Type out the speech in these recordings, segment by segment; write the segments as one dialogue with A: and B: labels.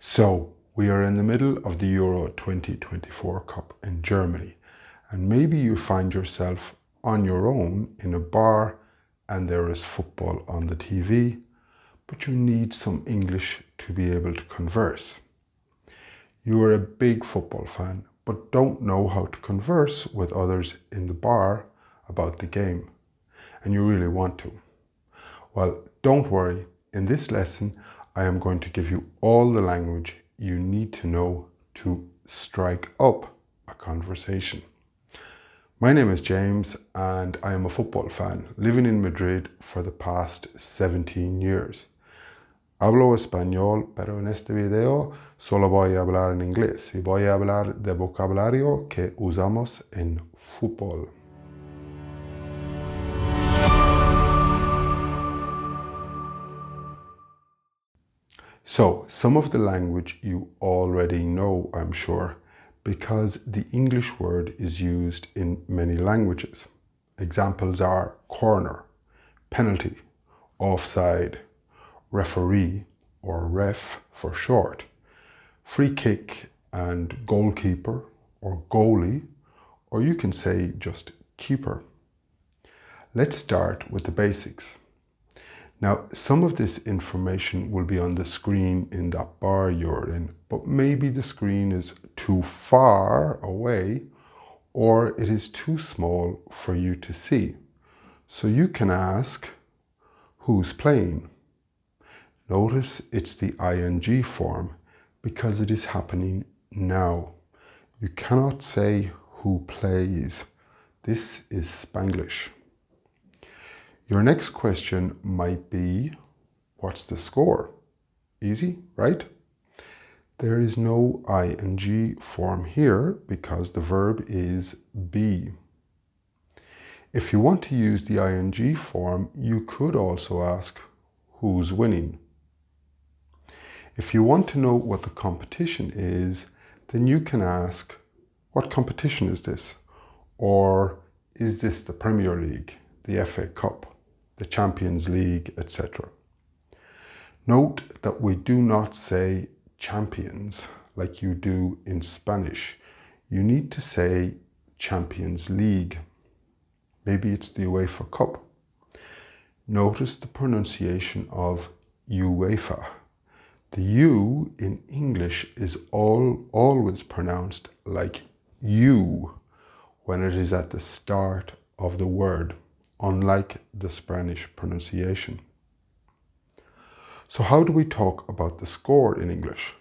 A: So, we are in the middle of the Euro 2024 Cup in Germany, and maybe you find yourself on your own in a bar and there is football on the TV, but you need some English to be able to converse. You are a big football fan, but don't know how to converse with others in the bar about the game, and you really want to. Well, don't worry. In this lesson, I am going to give you all the language you need to know to strike up a conversation. My name is James and I am a football fan living in Madrid for the past 17 years. Hablo español, pero en este video solo voy a hablar en inglés y voy a hablar de vocabulario que usamos en fútbol. So, some of the language you already know, I'm sure, because the English word is used in many languages. Examples are corner, penalty, offside, referee or ref for short, free kick and goalkeeper or goalie, or you can say just keeper. Let's start with the basics. Now, some of this information will be on the screen in that bar you're in, but maybe the screen is too far away or it is too small for you to see. So you can ask, who's playing? Notice it's the ing form because it is happening now. You cannot say who plays. This is Spanglish. Your next question might be, what's the score? Easy, right? There is no ing form here because the verb is be. If you want to use the ing form, you could also ask, who's winning? If you want to know what the competition is, then you can ask, what competition is this? Or is this the Premier League, the FA Cup, the Champions League, etc. Note that we do not say champions like you do in Spanish. You need to say Champions League. Maybe it's the UEFA Cup. Notice the pronunciation of UEFA. The U in English is always pronounced like you when it is at the start of the word, unlike the Spanish pronunciation. So how do we talk about the score in English?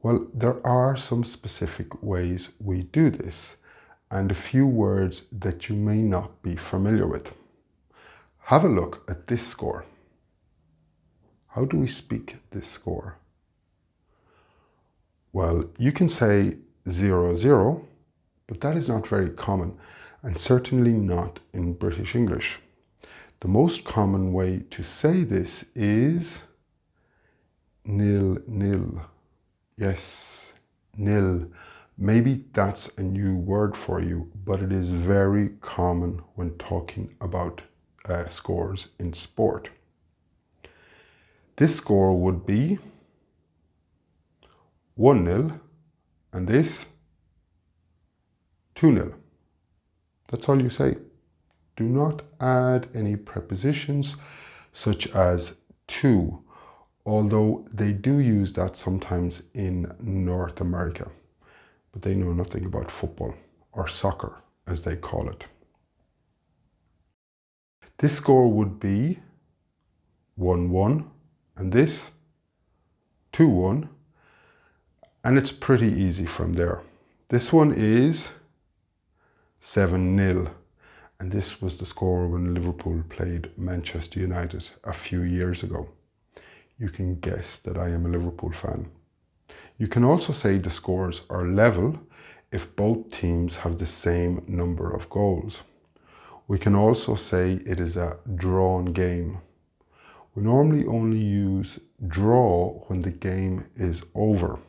A: Well, there are some specific ways we do this and a few words that you may not be familiar with. Have a look at this score. How do we speak this score? Well, you can say 0-0, but that is not very common and certainly not in British English. The most common way to say this is 0-0. Yes, nil. Maybe that's a new word for you, but it is very common when talking about scores in sport. This score would be 1-0 and this 2-0. That's all you say. Do not add any prepositions such as to, although they do use that sometimes in North America, but they know nothing about football or soccer as they call it. This score would be 1-1 and this 2-1, and it's pretty easy from there. This one is 7-0, and this was the score when Liverpool played Manchester United a few years ago. You can guess that I am a Liverpool fan. You can also say the scores are level if both teams have the same number of goals. We can also say it is a drawn game. We normally only use draw when the game is over.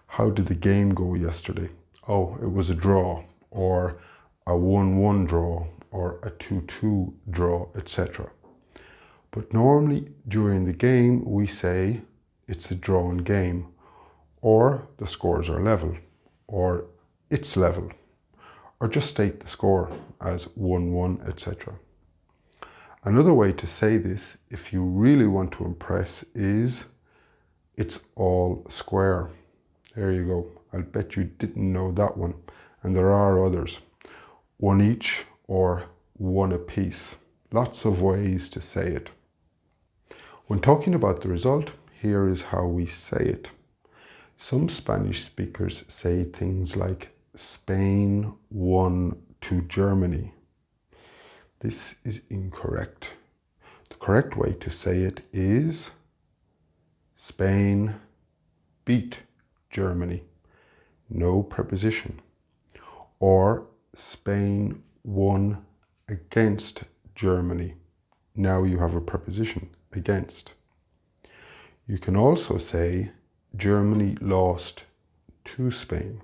A: How did the game go yesterday? Oh, it was a draw, or a 1-1 draw, or a 2-2 draw, etc. But normally during the game we say it's a drawn game, or the scores are level, or it's level, or just state the score as 1-1, etc. Another way to say this, if you really want to impress, is it's all square. There you go. I'll bet you didn't know that one. And there are others. One each or one apiece. Lots of ways to say it. When talking about the result, here is how we say it. Some Spanish speakers say things like Spain won to Germany. This is incorrect. The correct way to say it is Spain beat Germany. No preposition. Or Spain won against Germany. Now you have a preposition, against. You can also say Germany lost to Spain.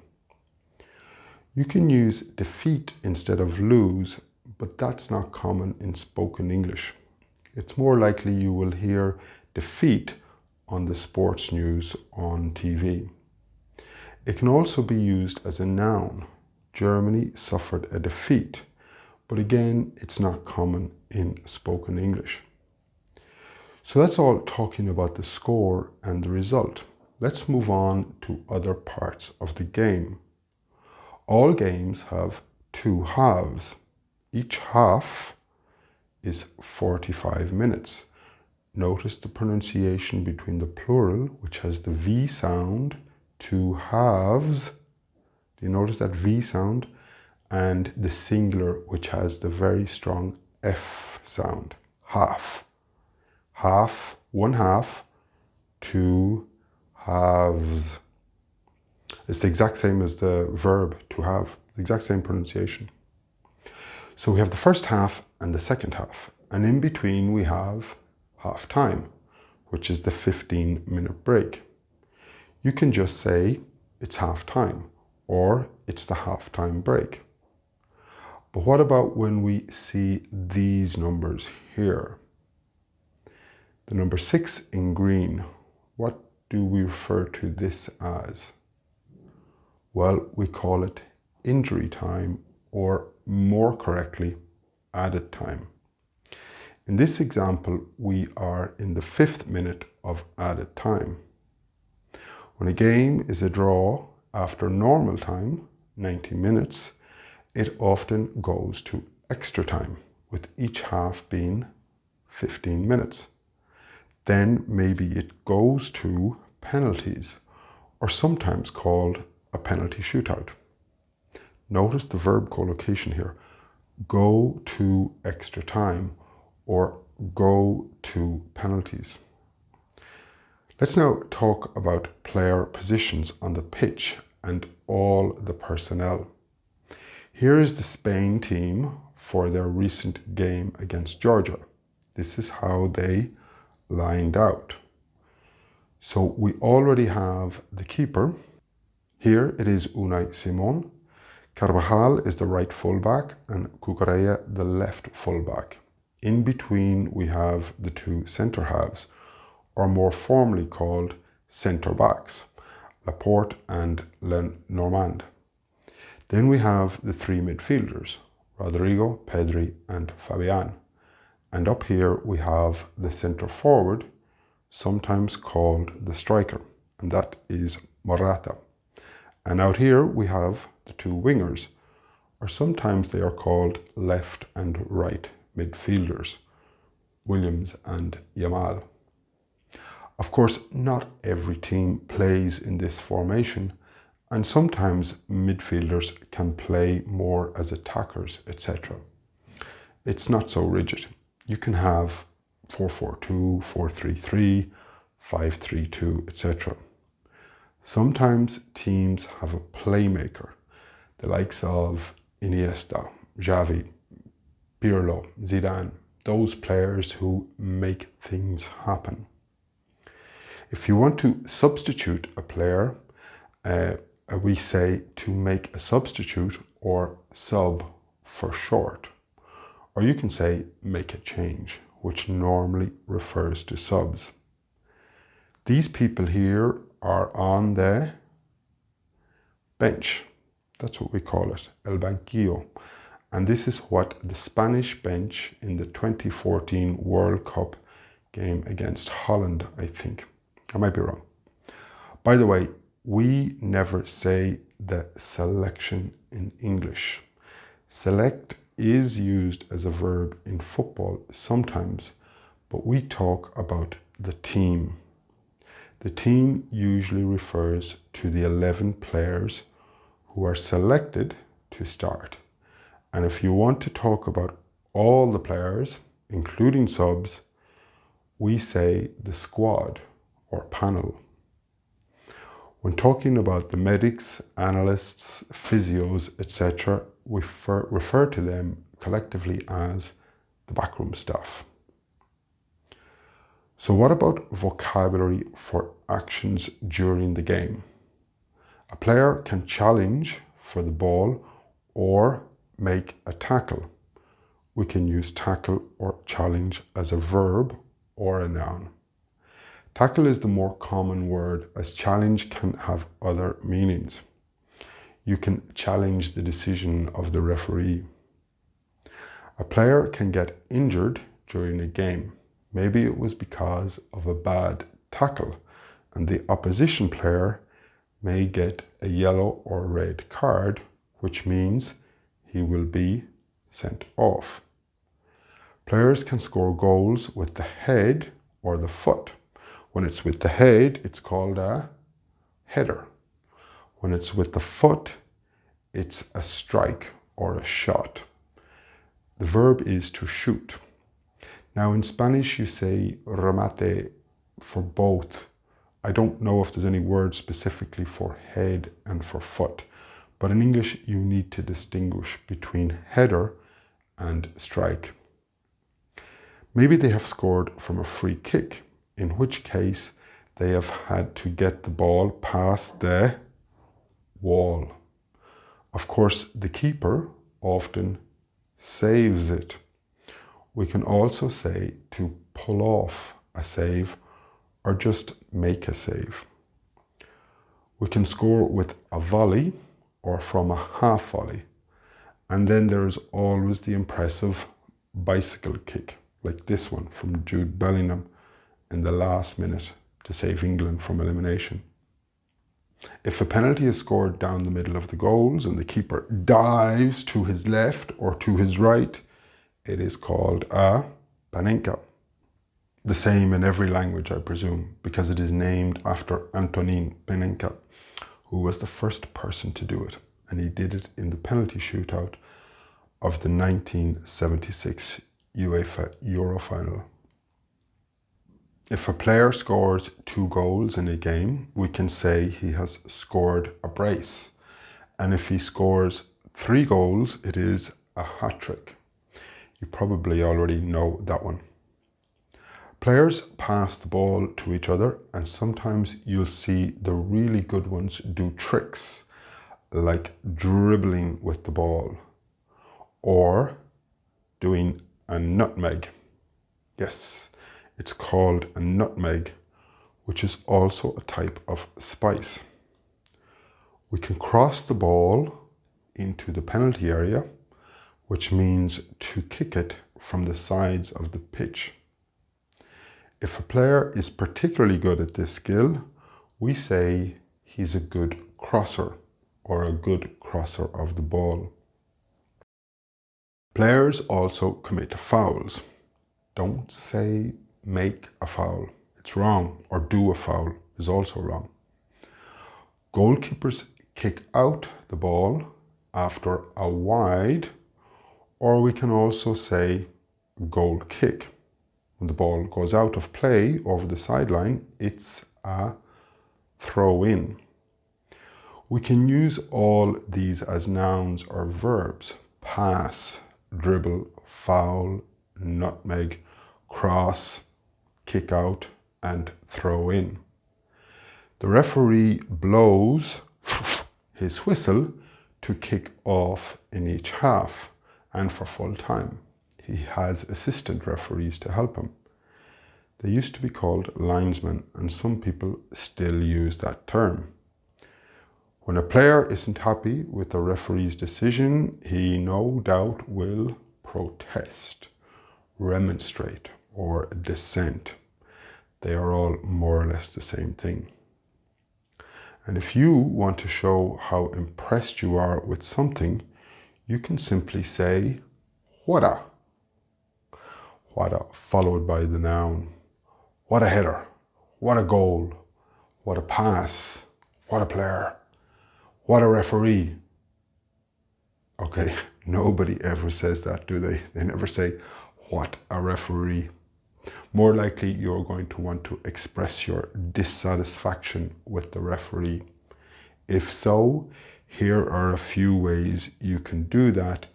A: You can use defeat instead of lose, but that's not common in spoken English. It's more likely you will hear defeat on the sports news on TV. It can also be used as a noun. Germany suffered a defeat, but again, it's not common in spoken English. So that's all talking about the score and the result. Let's move on to other parts of the game. All games have 2 halves. Each half is 45 minutes. Notice the pronunciation between the plural, which has the V sound, 2 halves. Do you notice that V sound? And the singular, which has the very strong F sound, half. Half, 1 half, 2 halves. It's the exact same as the verb to have, the exact same pronunciation. So we have the first half and the second half, and in between we have half time, which is the 15-minute break. You can just say it's half time or it's the halftime break. But what about when we see these numbers here? The number 6 in green, what do we refer to this as? Well, we call it injury time, or more correctly, added time. In this example, we are in the 5th minute of added time. When a game is a draw after normal time, 90 minutes, it often goes to extra time, with each half being 15 minutes. Then maybe it goes to penalties, or sometimes called a penalty shootout. Notice the verb collocation here. Go to extra time or go to penalties. Let's now talk about player positions on the pitch and all the personnel. Here is the Spain team for their recent game against Georgia. This is how they lined out. So we already have the keeper. Here it is Unai Simón. Carvajal is the right fullback and Cucurella the left fullback. In between we have the 2 centre halves, or more formally called centre backs, Laporte and Lenormand. Then we have the 3 midfielders, Rodrigo, Pedri and Fabian. And up here we have the centre forward, sometimes called the striker, and that is Morata. And out here we have the 2 wingers, or sometimes they are called left and right midfielders, Williams and Yamal. Of course, not every team plays in this formation, and sometimes midfielders can play more as attackers, etc. It's not so rigid. You can have 4-4-2, 4-3-3, 5-3-2, etc. Sometimes teams have a playmaker, the likes of Iniesta, Xavi, Pirlo, Zidane, those players who make things happen. If you want to substitute a player, we say to make a substitute, or sub for short. Or you can say make a change, which normally refers to subs. These people here are on the bench. That's what we call it, el banquillo. And this is what the Spanish bench in the 2014 World Cup game against Holland, I think. I might be wrong. By the way, we never say the selection in English. Select is used as a verb in football sometimes, but we talk about the team. The team usually refers to the 11 players who are selected to start. And if you want to talk about all the players, including subs, we say the squad or panel. When talking about the medics, analysts, physios, etc., we refer to them collectively as the backroom staff. So what about vocabulary for actions during the game? A player can challenge for the ball or make a tackle. We can use tackle or challenge as a verb or a noun. Tackle is the more common word, as challenge can have other meanings. You can challenge the decision of the referee. A player can get injured during a game. Maybe it was because of a bad tackle, and the opposition player may get a yellow or red card, which means he will be sent off. Players can score goals with the head or the foot. When it's with the head, it's called a header. When it's with the foot, it's a strike or a shot. The verb is to shoot. Now in Spanish, you say remate for both. I don't know if there's any word specifically for head and for foot, but in English, you need to distinguish between header and strike. Maybe they have scored from a free kick, in which case they have had to get the ball past the wall. Of course, the keeper often saves it. We can also say to pull off a save or just make a save. We can score with a volley or from a half volley. And then there is always the impressive bicycle kick, like this one from Jude Bellingham in the last minute to save England from elimination. If a penalty is scored down the middle of the goals and the keeper dives to his left or to his right, it is called a panenka. The same in every language, I presume, because it is named after Antonin Panenka, who was the first person to do it, and he did it in the penalty shootout of the 1976 UEFA Euro final. If a player scores 2 goals in a game, we can say he has scored a brace. And if he scores 3 goals, it is a hat-trick. You probably already know that one. Players pass the ball to each other, and sometimes you'll see the really good ones do tricks, like dribbling with the ball, or doing a nutmeg. Yes, it's called a nutmeg, which is also a type of spice. We can cross the ball into the penalty area, which means to kick it from the sides of the pitch. If a player is particularly good at this skill, we say he's a good crosser or a good crosser of the ball. Players also commit fouls. Don't say make a foul. It's wrong. Or do a foul is also wrong. Goalkeepers kick out the ball after a wide, or we can also say goal kick. When the ball goes out of play over the sideline, it's a throw in. We can use all these as nouns or verbs: pass, dribble, foul, nutmeg, cross, kick out, and throw in. The referee blows his whistle to kick off in each half and for full time. He has assistant referees to help him. They used to be called linesmen, and some people still use that term. When a player isn't happy with the referee's decision, he no doubt will protest, remonstrate, or dissent. They are all more or less the same thing. And if you want to show how impressed you are with something, you can simply say, "Whata." Whata followed by the noun. What a header, what a goal, what a pass, what a player, what a referee. Okay, nobody ever says that, do they? They never say, what a referee. More likely, you're going to want to express your dissatisfaction with the referee. If so, here are a few ways you can do that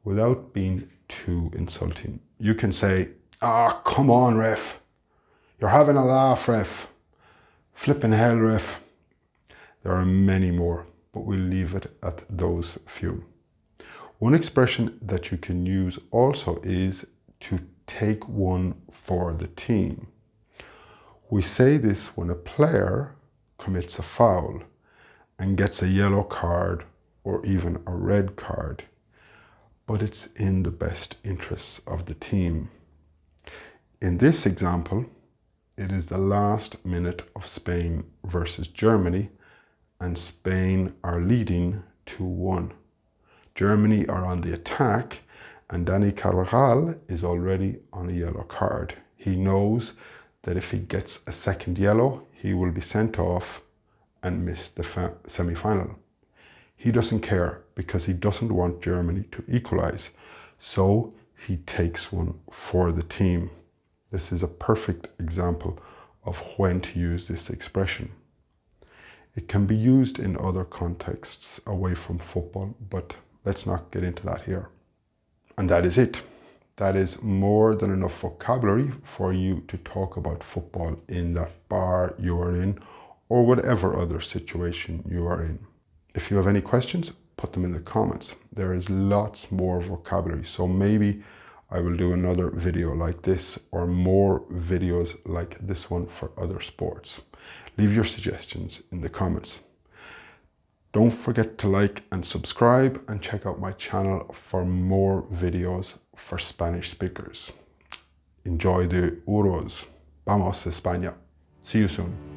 A: without being too insulting. You can say, come on, ref. You're having a laugh, ref. Flipping hell, ref. There are many more, but we'll leave it at those few. One expression that you can use also is to take one for the team. We say this when a player commits a foul and gets a yellow card or even a red card, but it's in the best interests of the team. In this example, it is the last minute of Spain versus Germany, and Spain are leading 2-1. Germany are on the attack, and Dani Carvajal is already on a yellow card. He knows that if he gets a second yellow, he will be sent off and miss the semi-final. He doesn't care because he doesn't want Germany to equalize, so he takes one for the team. This is a perfect example of when to use this expression. It can be used in other contexts away from football, but let's not get into that here. And that is it. That is more than enough vocabulary for you to talk about football in that bar you are in or whatever other situation you are in. If you have any questions, put them in the comments. There is lots more vocabulary, so maybe I will do another video like this or more videos like this one for other sports. Leave your suggestions in the comments. Don't forget to like and subscribe, and check out my channel for more videos for Spanish speakers. Enjoy the Euros. Vamos España. See you soon.